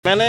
मैंने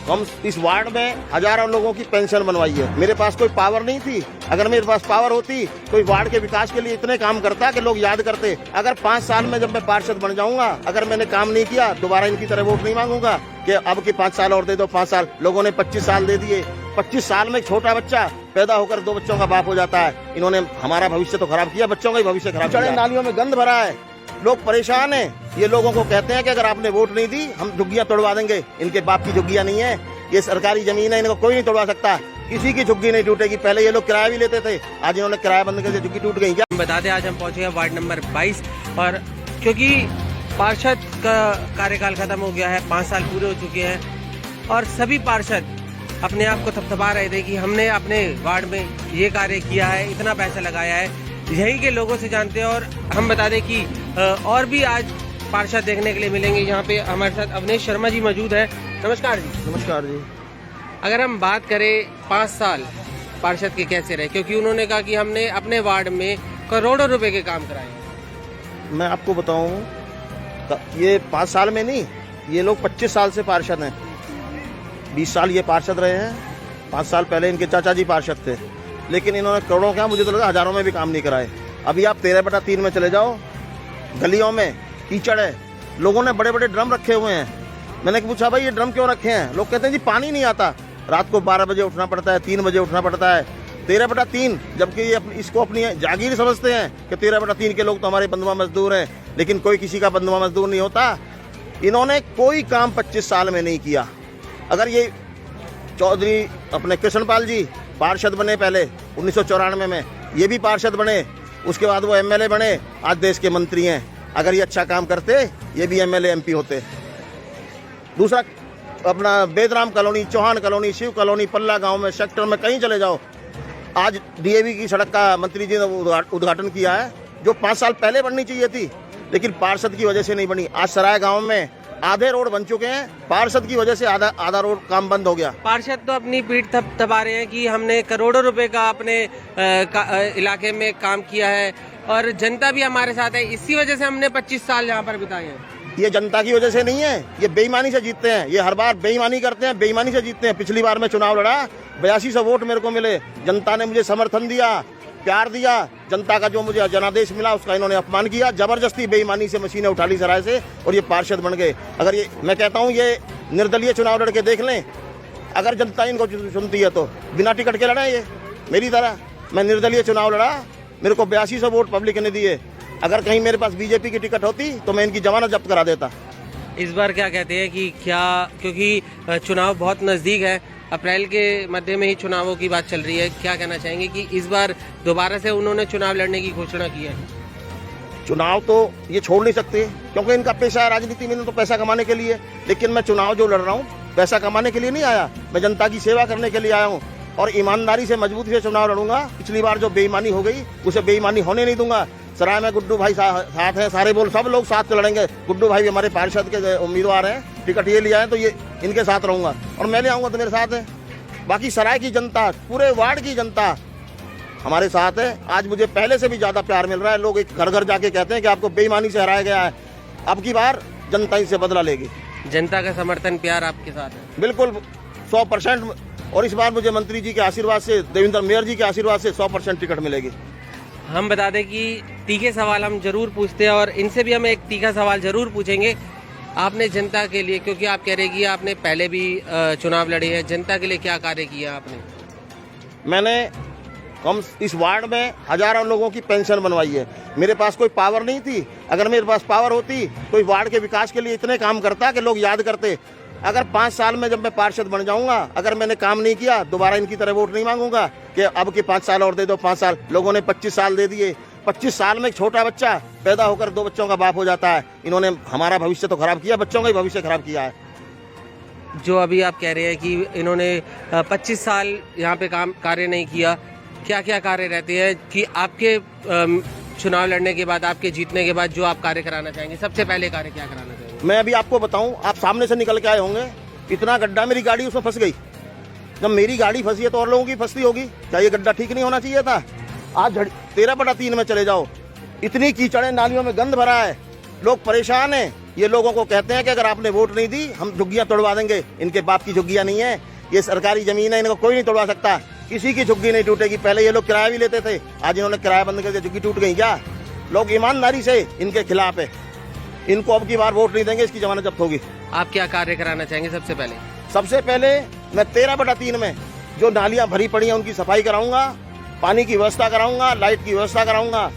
हम इस वार्ड में हजारों लोगों की पेंशन बनवाई है। मेरे पास कोई पावर नहीं थी। अगर मेरे पास पावर होती तो वार्ड के विकास के लिए इतने काम करता कि लोग याद करते। अगर 5 साल में जब मैं पार्षद बन जाऊंगा, अगर मैंने काम नहीं किया, दोबारा इनकी तरह वोट नहीं मांगूंगा कि अब की 5 साल और दे दो। 5 साल लोगों ने 25 साल दे दिए। 25 साल में एक छोटा बच्चा पैदा होकर 2 बच्चों का बाप हो जाता है। इन्होंने हमारा भविष्य तो खराब किया, बच्चों का ही भविष्य खराब किया। नालियों में गंद भरा है, लोग परेशान हैं। ये लोगों को कहते हैं कि अगर आपने वोट नहीं दी हम झुग्गियां तोड़वा देंगे। इनके बाप की झुग्गियां नहीं है, ये सरकारी जमीन है, इनको कोई नहीं तोड़वा सकता। किसी की झुग्गी नहीं टूटेगी। पहले ये लोग किराया भी लेते थे, आज इन्होंने किराया बंद करके झुग्गी टूट गई। क्या बता दें, आज हम पहुंचे हैं वार्ड नंबर 22 और क्योंकि पार्षद का कार्यकाल खत्म हो गया है, 5 साल पूरे हो चुके हैं और सभी पार्षद अपने आप को थपथपा रहे थे कि हमने अपने वार्ड में ये कार्य किया है, इतना पैसा लगाया है। यहीं के लोगों से जानते हैं और हम बता दें कि और भी आज पार्षद देखने के लिए मिलेंगे। यहाँ पे हमारे साथ अवनीश शर्मा जी मौजूद है। नमस्कार जी। नमस्कार जी। अगर हम बात करें 5 साल पार्षद के कैसे रहे, क्योंकि उन्होंने कहा कि हमने अपने वार्ड में करोड़ों रुपए के काम कराए। मैं आपको बताऊं, ये 5 साल में नहीं, ये लोग 25 साल से पार्षद हैं। 20 साल ये पार्षद रहे हैं। 5 साल पहले इनके चाचा जी पार्षद थे, लेकिन इन्होंने करोड़ों क्या, मुझे तो लगा हजारों में भी काम नहीं कराए। अभी आप 13/3 में चले जाओ, गलियों में कीचड़ है, लोगों ने बड़े बड़े ड्रम रखे हुए हैं। मैंने पूछा भाई ये ड्रम क्यों रखे हैं? लोग कहते हैं जी पानी नहीं आता, रात को 12 बजे उठना पड़ता है, 3 बजे उठना पड़ता है। 13/3, जबकि ये इसको अपनी जागीर समझते हैं कि 13/3 के लोग तो हमारे बंधुआ मजदूर हैं, लेकिन कोई किसी का बंधुआ मजदूर नहीं होता। इन्होंने कोई काम 25 साल में नहीं किया। अगर ये चौधरी अपने कृष्णपाल जी पार्षद बने पहले 1994 में, ये भी पार्षद बने, उसके बाद वो एमएलए बने, आज देश के मंत्री हैं। अगर ये अच्छा काम करते ये भी एमएलए एमपी होते। दूसरा अपना Bedram colony, Chauhan colony, Shiv colony, Palla गांव में, सेक्टर में कहीं चले जाओ, आज डीएवी की सड़क का मंत्री जी ने उद्घाटन किया है, जो 5 साल पहले बननी चाहिए थी, लेकिन पार्षद की वजह से नहीं बनी। आज सराय गाँव में आधे रोड बन चुके हैं, पार्षद की वजह से आधा रोड काम बंद हो गया। पार्षद तो अपनी पीठ थपथपा रहे हैं कि हमने करोड़ों रुपए का अपने इलाके में काम किया है और जनता भी हमारे साथ है, इसी वजह से हमने 25 साल यहाँ पर बिताए हैं। ये जनता की वजह से नहीं है, ये बेईमानी से जीतते हैं। ये हर बार बेईमानी करते हैं, बेईमानी से जीतते हैं। पिछली बार मैं चुनाव लड़ा, 8200 वोट मेरे को मिले। जनता ने मुझे समर्थन दिया, प्यार दिया। जनता का जो मुझे जनादेश मिला उसका इन्होंने अपमान किया। जबरदस्ती बेईमानी से मशीनें उठा ली सराय से और ये पार्षद बन गए। अगर ये, मैं कहता हूँ, ये निर्दलीय चुनाव लड़के देख लें, अगर जनता इनको सुनती है तो बिना टिकट के लड़ा। ये मेरी तरह मैं निर्दलीय चुनाव लड़ा, मेरे को 8200 वोट पब्लिक ने दिए। अगर कहीं मेरे पास बीजेपी की टिकट होती तो मैं इनकी जमानत जब्त करा देता। इस बार क्या कहते हैं कि क्या, क्योंकि चुनाव बहुत नजदीक है, अप्रैल के मध्य में ही चुनावों की बात चल रही है, क्या कहना चाहेंगे कि इस बार दोबारा से उन्होंने चुनाव लड़ने की घोषणा की है? चुनाव तो ये छोड़ नहीं सकते, क्योंकि इनका पेशा है राजनीति में, तो पैसा कमाने के लिए। लेकिन मैं चुनाव जो लड़ रहा हूँ पैसा कमाने के लिए नहीं आया, मैं जनता की सेवा करने के लिए आया हूँ और ईमानदारी से मजबूती से चुनाव लड़ूंगा। पिछली बार जो बेईमानी हो गई उसे बेईमानी होने नहीं दूंगा। सराय में गुड्डू भाई साथ है, सारे बोल सब लोग साथ लड़ेंगे। गुड्डू भाई भी हमारे पार्षद के उम्मीदवार हैं, टिकट ये लिया है तो ये इनके साथ रहूंगा और मैं ले आऊंगा तो मेरे साथ है। बाकी सराय की जनता, पूरे वार्ड की जनता हमारे साथ है। आज मुझे पहले से भी ज्यादा प्यार मिल रहा है। लोग एक घर घर जाके कहते हैं कि आपको बेईमानी से हराया गया है। अब की बार जनता इससे बदला लेगी। जनता का समर्थन, प्यार आपके साथ है? बिल्कुल 100%। और इस बार मुझे मंत्री जी के आशीर्वाद से, देवेंद्र मेयर जी के आशीर्वाद से 100% टिकट मिलेगी। हम बता दें कि तीखे सवाल हम जरूर पूछते हैं और इनसे भी हम एक तीखा सवाल जरूर पूछेंगे। आपने जनता के लिए, क्योंकि आप कह रहे कि आपने पहले भी चुनाव लड़े हैं, जनता के लिए क्या कार्य किया आपने? मैंने हम इस वार्ड में हजारों लोगों की पेंशन बनवाई है। मेरे पास कोई पावर नहीं थी। अगर मेरे पास पावर होती तो वार्ड के विकास के लिए इतने काम करता कि लोग याद करते। अगर 5 साल में जब मैं पार्षद बन जाऊंगा, अगर मैंने काम नहीं किया, दोबारा इनकी तरह वोट नहीं मांगूंगा कि अब की 5 साल और दे दो। 5 साल लोगों ने 25 साल दे दिए। 25 साल में एक छोटा बच्चा पैदा होकर 2 बच्चों का बाप हो जाता है। इन्होंने हमारा भविष्य तो खराब किया, बच्चों का ही भविष्य खराब किया है। जो अभी आप कह रहे हैं कि इन्होंने 25 साल यहाँ पे काम कार्य नहीं किया, क्या क्या कार्य रहते हैं कि आपके चुनाव लड़ने के बाद, आपके जीतने के बाद जो आप कार्य कराना चाहेंगे? सबसे पहले कार्य क्या कराना चाहेंगे? मैं अभी आपको बताऊं, आप सामने से निकल के आए होंगे, इतना गड्ढा, मेरी गाड़ी उसमें फंस गई। जब मेरी गाड़ी फंसी है तो और लोगों की फंसती होगी। क्या ये गड्ढा ठीक नहीं होना चाहिए था? आज 13/3 में चले जाओ, इतनी कीचड़ है, नालियों में गंद भरा है, लोग परेशान हैं। ये लोगों को कहते हैं कि अगर आपने वोट नहीं दी हम झुग्गियां तोड़वा देंगे। इनके बाप की झुग्गियां नहीं है, ये सरकारी जमीन है, इनको कोई नहीं तोड़वा सकता। किसी की झुग्गी नहीं टूटेगी। पहले ये लोग किराया भी लेते थे, आज इन्होंने किराया बंद कर दिया, झुग्गी टूट गई क्या? लोग ईमानदारी से इनके खिलाफ है। इनको अब की बार वोट नहीं देंगे, इसकी जमानत जब्त होगी। आप क्या कार्य कराना चाहेंगे? सबसे पहले मैं 13/3 में जो नालियां भरी पड़ी हैं उनकी सफाई कराऊंगा, पानी की व्यवस्था कराऊंगा, लाइट की व्यवस्था कराऊंगा।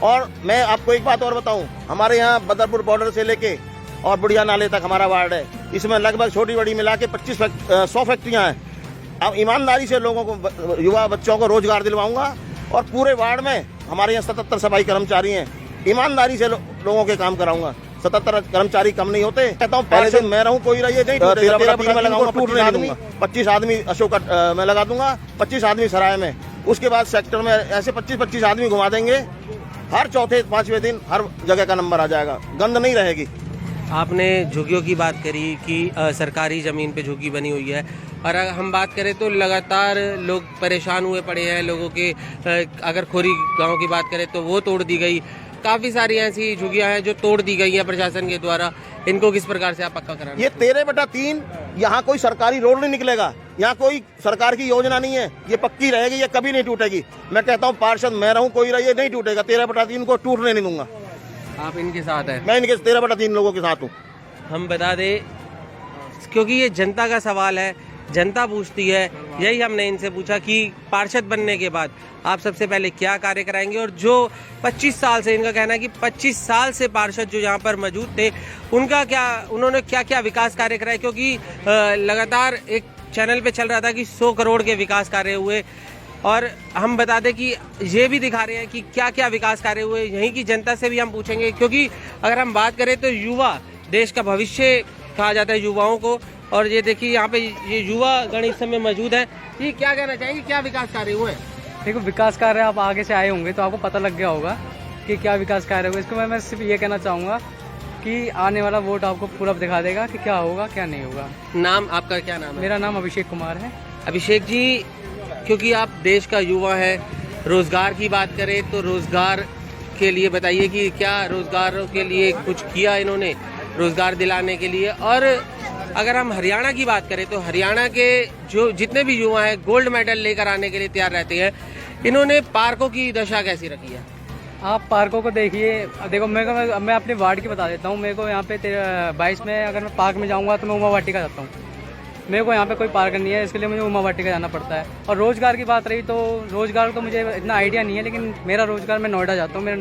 और मैं आपको एक बात और बताऊं, हमारे यहाँ बदरपुर बॉर्डर से लेके और बुढ़िया नाले तक हमारा वार्ड है, इसमें लगभग छोटी बड़ी मिला के 100 फैक्ट्रियां हैं। अब ईमानदारी से लोगों को, युवा बच्चों को रोजगार दिलवाऊंगा। और पूरे वार्ड में हमारे यहाँ 77 सफाई कर्मचारी हैं, ईमानदारी से लोगों के काम कराऊंगा। 77 कर्मचारी कम नहीं होते। कहता हूँ पहले दिन मैं रहूँ, कोई रहिए नहीं, 13/3 में लगाऊंगा। 25 आदमी अशोक में लगा दूंगा, 25 आदमी सराय में, उसके बाद सेक्टर में ऐसे 25 आदमी घुमा देंगे। हर चौथे 5वें दिन हर जगह का नंबर आ जाएगा, गंद नहीं रहेगी। आपने झुग्गियों की बात करी कि सरकारी ज़मीन पे झुग्गी बनी हुई है, और अगर हम बात करें तो लगातार लोग परेशान हुए पड़े हैं। लोगों के अगर खोरी गांव की बात करें तो वो तोड़ दी गई। काफ़ी सारी ऐसी झुग्गियां हैं जो तोड़ दी गई हैं प्रशासन के द्वारा। इनको किस प्रकार से आप पक्का कराना? ये 13/3 यहाँ कोई सरकारी रोड नहीं निकलेगा, यहाँ कोई सरकार की योजना नहीं है, ये पक्की रहेगी, ये कभी नहीं टूटेगी। मैं कहता हूँ पार्षद मैं रहूँ, कोई रहिए नहीं टूटेगा। 13/3 को टूटने नहीं दूंगा। आप इनके साथ हैं? मैं इनके 13/3 लोगों के साथ हूँ। हम बता दें, क्योंकि ये जनता का सवाल है, जनता पूछती है, यही हमने इनसे पूछा कि पार्षद बनने के बाद आप सबसे पहले क्या कार्य कराएंगे। और जो 25 साल से, इनका कहना है कि 25 साल से पार्षद जो यहाँ पर मौजूद थे, उन्होंने क्या क्या विकास कार्य कराए। क्योंकि लगातार एक चैनल पे चल रहा था कि 100 करोड़ के विकास कार्य हुए, और हम बता दें कि ये भी दिखा रहे हैं कि क्या क्या विकास कार्य हुए। यहीं की जनता से भी हम पूछेंगे, क्योंकि अगर हम बात करें तो युवा देश का भविष्य कहा जाता है युवाओं को। और ये देखिए यहाँ पे ये युवा गण इस समय मौजूद है। ये क्या कहना चाहेंगे, क्या विकास कार्य हुए? देखो, विकास कार्य आप आगे से आए होंगे तो आपको पता लग गया होगा कि क्या विकास कार्य होगा। इसको मैं सिर्फ ये कहना चाहूँगा कि आने वाला वोट आपको पूरा दिखा देगा कि क्या होगा क्या नहीं होगा। नाम आपका क्या नाम है? मेरा नाम अभिषेक कुमार है। अभिषेक जी, क्योंकि आप देश का युवा है, रोजगार की बात करें तो रोजगार के लिए बताइए कि क्या रोजगार के लिए कुछ किया इन्होंने रोजगार दिलाने के लिए। और अगर हम हरियाणा की बात करें तो हरियाणा के जो जितने भी युवा हैं गोल्ड मेडल लेकर आने के लिए तैयार रहते हैं। इन्होंने पार्कों की दशा कैसी रखी है? आप पार्कों को देखिए। देखो, मैं अपने वार्ड की बता देता हूँ। मेरे को यहाँ पे 22 में अगर मैं पार्क में जाऊँगा तो मैं उमा वाटिका जाता हूँ। मेरे को यहाँ पे कोई पार्क नहीं है, इसके लिए मुझे उमा वाटिका जाना पड़ता है। और रोज़गार की बात रही तो रोज़गार तो मुझे इतना आइडिया नहीं है, लेकिन मेरा रोज़गार, मैं नोएडा जाता हूँ, मेरा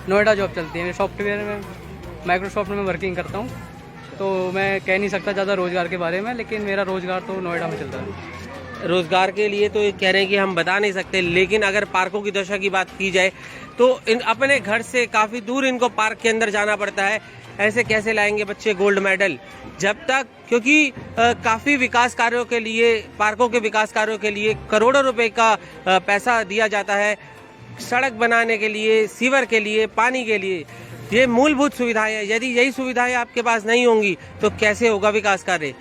नोएडा जॉब चलती है। सॉफ्टवेयर में, माइक्रोसॉफ्ट में वर्किंग करता हूँ, तो मैं कह नहीं सकता ज़्यादा रोज़गार के बारे में, लेकिन मेरा रोज़गार तो नोएडा में चलता है। रोजगार के लिए तो कह रहे हैं कि हम बता नहीं सकते, लेकिन अगर पार्कों की दशा की बात की जाए तो अपने घर से काफ़ी दूर इनको पार्क के अंदर जाना पड़ता है। ऐसे कैसे लाएंगे बच्चे गोल्ड मेडल जब तक, क्योंकि काफ़ी विकास कार्यों के लिए, पार्कों के विकास कार्यों के लिए करोड़ों रुपए का पैसा दिया जाता है। सड़क बनाने के लिए, सीवर के लिए, पानी के लिए, ये मूलभूत सुविधाएं हैं। यदि यही सुविधाएं आपके पास नहीं होंगी तो कैसे होगा विकास कार्य?